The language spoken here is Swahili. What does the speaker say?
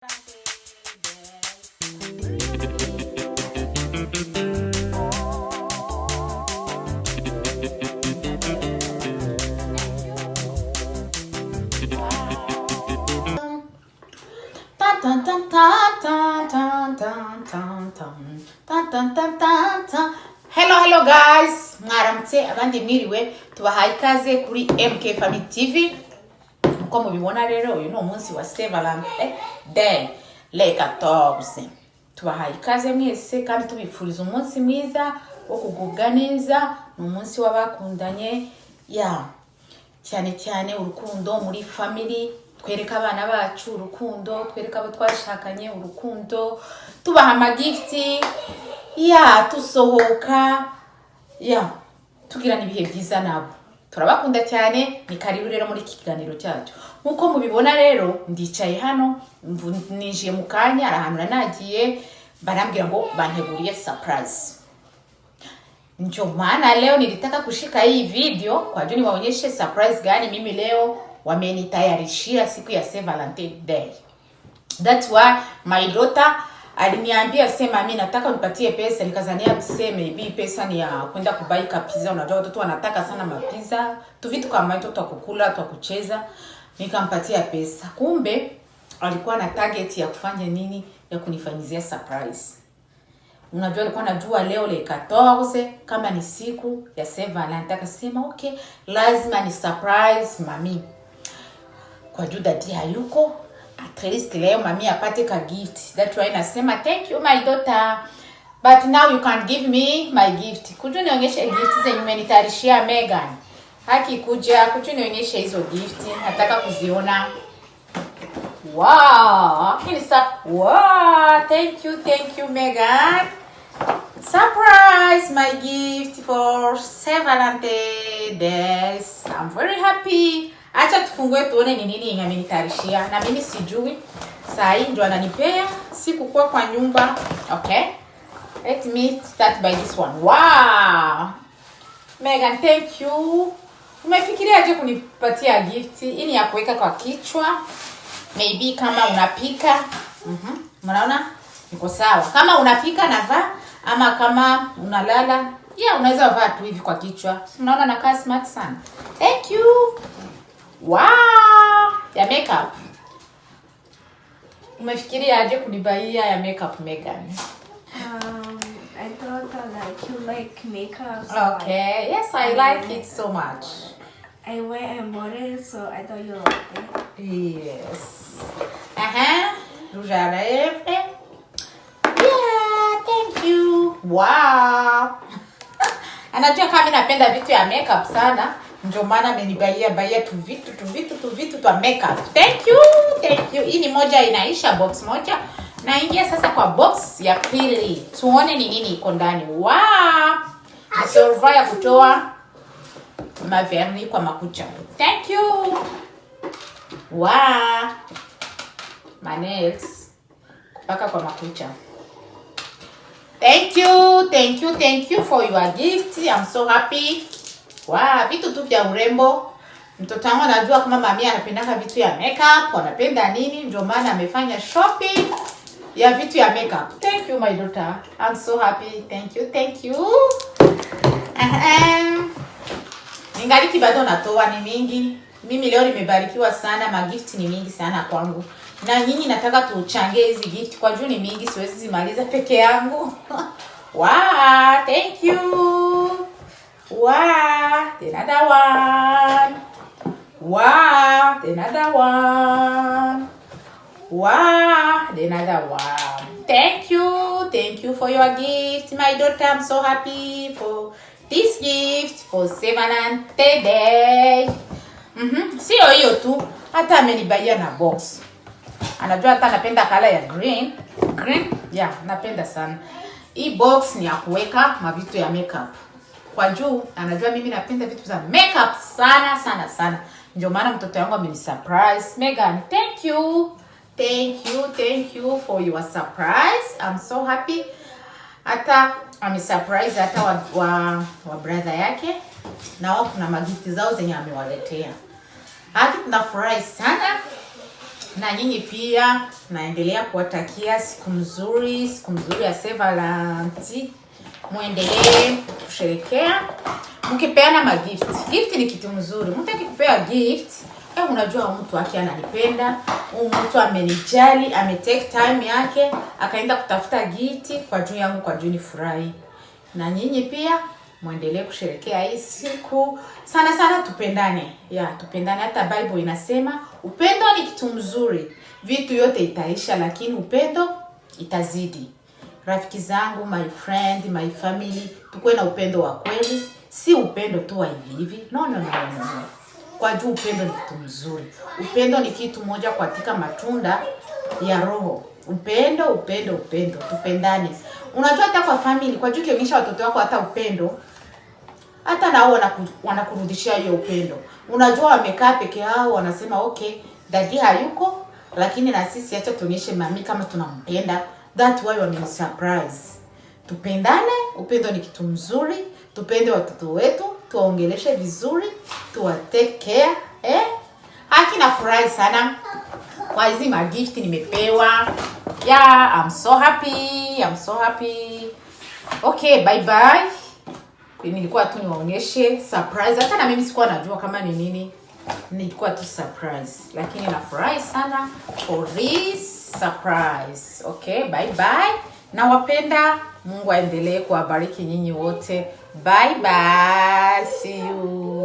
Hello guys, mwaramutse abandi mwiriwe tubahaye ikaze kuri MK Family TV. Uko mubibona rero uyu ni umunsi wa Saint Valentin Day le 14. Tubahaye ikaze mwese kandi tubifuriza umunsi mwiza wo kugubwa neza, ni umunsi w'abakundanye cyane cyane urukundo muri family. Twereka abana bacu urukundo, twereka abo twashakanye urukundo, tubaha amagifti, tusohoka, tugirana ibihe byiza nabo. Turabakunda cyane, ni karibu rero muri kiganiro cyacu. Nkuko mubibona rero ndicaye hano, ninjiye mu kanya arahanura nagiye, barambwira ngo banteguriye surprise. Ndio maana leo nilitaka kushika hii video kwa ajili niwaonyeshe surprise gani mimi leo wamenitayarishia siku ya Saint Valentin Day. That's why my daughter aliniambia sema mimi nataka unipatie pesa, nikazania tuseme maybe pesa ni ya kwenda kubaika pizza. Unajua watoto wanataka sana mapizza, tu vitu kama hizo tu kukula, tu kucheza. Nikampatia pesa. Kumbe alikuwa na target ya kufanya nini? Ya kunifanyizia surprise. Unajua alikuwa anajua leo le 14 kama ni siku ya Saint Valentin, akasema okay, lazima ni surprise mami. Kwa juu dadi hayuko, at least leo mami apate ka gift. That's why nasema thank you my daughter, but now you can give me my gift. Kuja nionyeshe gift zenye umenitayarishia Megan. Haki kuja nionyeshe hizo gift, nataka kuziona. Wow, wow, thank you Megan. Surprise, my gift for Saint Valentin Day. I'm very happy. Acha tufungue tuone ni nini amenitarishia. Na mimi sijui. Saa hii ndio ananipea, sikukuwa kwa nyumba. Okay. Let me start by this one. Wow. Megan, thank you. Umefikiria aje kunipatia gift? Hii ni ya kuweka kwa kichwa. Maybe kama unapika. Mnaona? Niko sawa. Kama unapika navaa, ama kama unalala, unaweza vaa tu hivi kwa kichwa. Mnaona nakaa smart sana. Thank you. Wow! Ya makeup. Umefikiria aje kunibaia ya makeup Megan? I thought that you like makeup. So okay. Yes, I like it so much. I went and bought it, so I thought you liked it. Yes. Rouge à lèvres. Thank you. Wow. Anajua kama mimi napenda vitu ya makeup sana, ndio maana amenibaia tu vitu twa makeup. Thank you. Hii ni moja inaisha box moja. Na ingia sasa kwa box ya pili. Tuone ni nini iko ndani. Wow. Nisolva ya kutoa maverni kwa makucha. Thank you. Wow. My nails kupaka kwa makucha. Thank you for your gift. I'm so happy. Wow, vitu tu vya urembo. Mtoto wangu anajua kama mami anapenda vitu ya makeup, anapenda nini, ndio maana amefanya shopping ya vitu ya makeup. Thank you my daughter. I'm so happy. Thank you. Ningali bado natoa ni mingi. Mimi leo nimebarikiwa sana, magift ni mingi sana kwangu. Na nyinyi nataka tuchangie hizi gift kwa juu ni mingi, siwezi zimaliza peke yangu. Wow, thank you. Wow, another one. Wow, another one. Wow, another one. Thank you for your gift, my daughter. I'm so happy for this gift for Saint Valentin Day. Sio hiyo tu, hata amenibaia na box. Anajua hata napenda color ya green. Napenda sana. Hii box ni ya kuweka mavitu ya makeup. Kwa juu anajua mimi napenda vitu za makeup sana. Ndio maana mtoto wangu amenisurprise. Megan, thank you for your surprise. I'm so happy. Hata amesurprise hata wa brother yake. Na wao kuna magifti zao zenye amewaletea. Hadi tunafurahi sana. Na nyinyi pia naendelea kuwatakia siku mzuri ya Saint Valentin. Muendelee kusherehekea mkipeana magift. Gift ni kitu mzuri. Mtu akikupea gift, unajua mtu wake ananipenda, mtu amenijali, take time yake akaenda kutafuta gift kwa juu yangu, kwa juu ni furahi. Na nyinyi pia muendelee kusherehekea hii siku. Sana tupendane. Tupendane. Hata Bible inasema upendo ni kitu mzuri. Vitu yote itaisha lakini upendo itazidi. Rafiki zangu, my friend, my family, tukue na upendo wa kweli. Si upendo tu wa hivi. No. Kwa juu upendo ni kitu mzuri. Upendo ni kitu moja katika matunda ya Roho. Upendo. Tupendane. Unajua hata kwa family, kwa juu kionyesha watoto wako hata upendo, hata nao wanakurudishia hiyo upendo. Unajua wamekaa peke yao wanasema okay, daddy hayuko, lakini na sisi acha tuonyeshe mami kama tunampenda. That why wame surprise. Tupendane, upendo ni kitu mzuri. Tupende watoto wetu, tuwaongeleshe vizuri, tuwa take care. Hakina furahi sana kwa hizi magift nimepewa. I'm so happy. Okay, bye. Nilikuwa tu niwaonyeshe surprise. Hata na mimi sikuwa najua kama ni nini. Nilikuwa tu surprise. Lakini nafurahi sana for this surprise. Okay, bye. Nawapenda. Mungu aendelee kuwabariki nyinyi wote. Bye. See you.